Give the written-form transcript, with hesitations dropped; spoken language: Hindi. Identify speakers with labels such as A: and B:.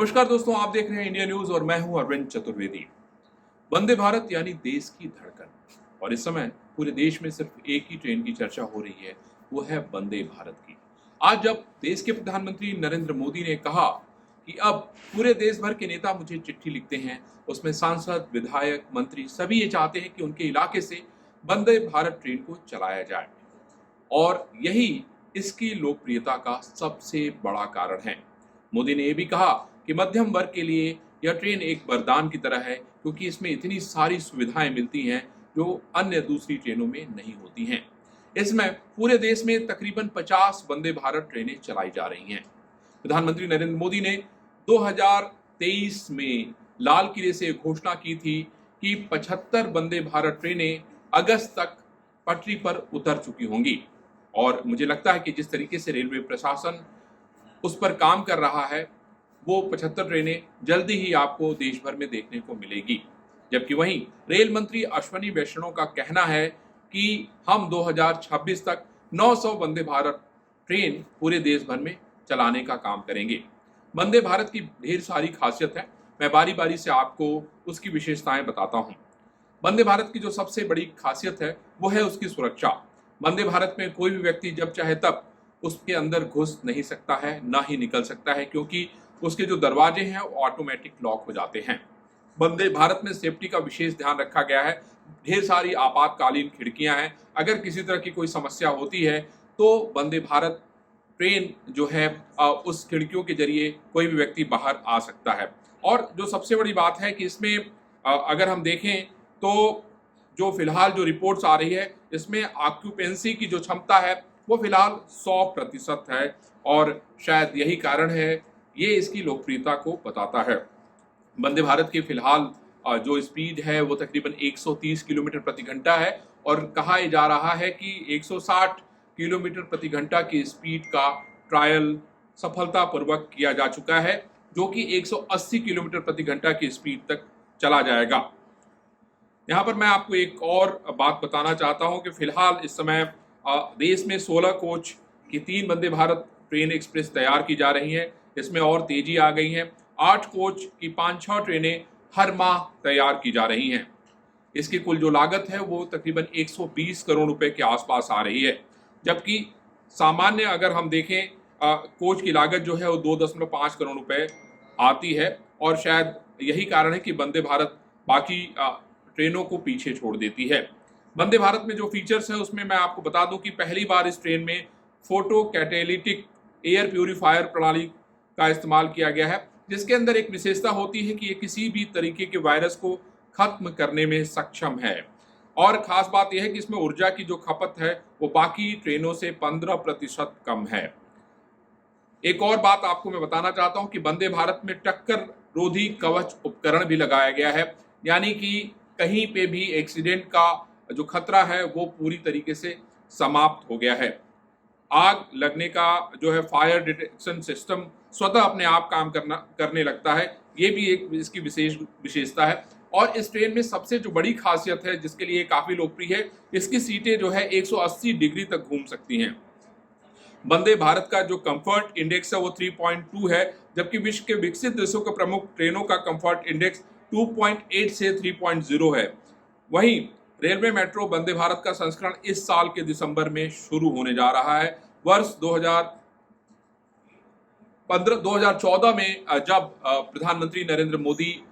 A: नमस्कार दोस्तों, आप देख रहे हैं इंडिया न्यूज और मैं हूं अरविंद चतुर्वेदी। वंदे भारत यानी देश की धड़कन, और इस समय पूरे देश में सिर्फ एक ही ट्रेन की चर्चा हो रही है, वो है वंदे भारत की। आज जब देश के प्रधानमंत्री नरेंद्र मोदी ने कहा कि अब पूरे देश भर के नेता मुझे चिट्ठी लिखते हैं, उसमें सांसद, विधायक, मंत्री सभी ये चाहते हैं कि उनके इलाके से वंदे भारत ट्रेन को चलाया जाए, और यही इसकी लोकप्रियता का सबसे बड़ा कारण है। मोदी ने यह भी कहा कि मध्यम वर्ग के लिए यह ट्रेन एक वरदान की तरह है, क्योंकि इसमें इतनी सारी सुविधाएं मिलती हैं जो अन्य दूसरी ट्रेनों में नहीं होती हैं। इसमें पूरे देश में तकरीबन 50 वंदे भारत ट्रेनें चलाई जा रही हैं। प्रधानमंत्री नरेंद्र मोदी ने 2023 में लाल किले से घोषणा की थी कि 75 वंदे भारत ट्रेनें अगस्त तक पटरी पर उतर चुकी होंगी, और मुझे लगता है कि जिस तरीके से रेलवे प्रशासन उस पर काम कर रहा है, वो 75 ट्रेनें जल्दी ही आपको देश भर में देखने को मिलेगी। जबकि वहीं रेल मंत्री अश्विनी वैष्णव का कहना है कि हम 2026 तक 900 वंदे भारत ट्रेन पूरे देश भर में चलाने का काम करेंगे। वंदे भारत की ढेर सारी खासियत है, मैं बारी बारी से आपको उसकी विशेषताएं बताता हूं। वंदे भारत की जो सबसे बड़ी खासियत है वो है उसकी सुरक्षा। वंदे भारत में कोई भी व्यक्ति जब चाहे तब उसके अंदर घुस नहीं सकता है, ना ही निकल सकता है, क्योंकि उसके जो दरवाजे हैं वो ऑटोमेटिक लॉक हो जाते हैं। वंदे भारत में सेफ्टी का विशेष ध्यान रखा गया है। ढेर सारी आपातकालीन खिड़कियां हैं, अगर किसी तरह की कोई समस्या होती है तो वंदे भारत ट्रेन जो है उस खिड़कियों के जरिए कोई भी व्यक्ति बाहर आ सकता है। और जो सबसे बड़ी बात है कि इसमें अगर हम देखें तो जो फिलहाल जो रिपोर्ट्स आ रही है, इसमें ऑक्यूपेंसी की जो क्षमता है वो फिलहाल 100% है, और शायद यही कारण है, ये इसकी लोकप्रियता को बताता है। वंदे भारत की फिलहाल जो स्पीड है वो तकरीबन 130 किलोमीटर प्रति घंटा है, और कहा जा रहा है कि 160 किलोमीटर प्रति घंटा की स्पीड का ट्रायल सफलतापूर्वक किया जा चुका है, जो कि 180 किलोमीटर प्रति घंटा की स्पीड तक चला जाएगा। यहाँ पर मैं आपको एक और बात बताना चाहता हूँ कि फिलहाल इस समय देश में 16 कोच की 3 वंदे भारत ट्रेन एक्सप्रेस तैयार की जा रही हैं। इसमें और तेजी आ गई है। 8 कोच की 5-6 ट्रेनें हर माह तैयार की जा रही हैं। इसकी कुल जो लागत है वो तकरीबन 120 करोड़ रुपए के आसपास आ रही है, जबकि सामान्य अगर हम देखें कोच की लागत जो है वो 2.5 करोड़ रुपए आती है, और शायद यही कारण है कि वंदे भारत बाकी ट्रेनों को पीछे छोड़ देती है। वंदे भारत में जो फीचर्स हैं उसमें मैं आपको बता दूं कि पहली बार इस ट्रेन में फोटो कैटेलिटिक एयर प्यूरिफायर प्रणाली का इस्तेमाल किया गया है, जिसके अंदर एक विशेषता होती है कि ये किसी भी तरीके के वायरस को खत्म करने में सक्षम है। और खास बात यह है कि इसमें ऊर्जा की जो खपत है वो बाकी ट्रेनों से 15% कम है। एक और बात आपको मैं बताना चाहता हूं कि वंदे भारत में टक्कर रोधी कवच उपकरण भी लगाया गया है, यानी कि कहीं पे भी एक्सीडेंट का जो खतरा है वो पूरी तरीके से समाप्त हो गया है। आग लगने का जो है फायर डिटेक्शन सिस्टम स्वतः अपने आप काम करने लगता है, ये भी एक इसकी विशेषता है। और इस ट्रेन में सबसे जो बड़ी खासियत है, जिसके लिए काफी लोकप्रिय है, इसकी सीटें जो है 180 डिग्री तक घूम सकती हैं। वंदे भारत का जो कंफर्ट इंडेक्स है वो 3.2 है, जबकि विश्व के विकसित देशों के प्रमुख ट्रेनों का कंफर्ट इंडेक्स 2.8 से 3.0 है। वहीं रेलवे मेट्रो वंदे भारत का संस्करण इस साल के दिसंबर में शुरू होने जा रहा है। वर्ष 2014 में जब प्रधानमंत्री नरेंद्र मोदी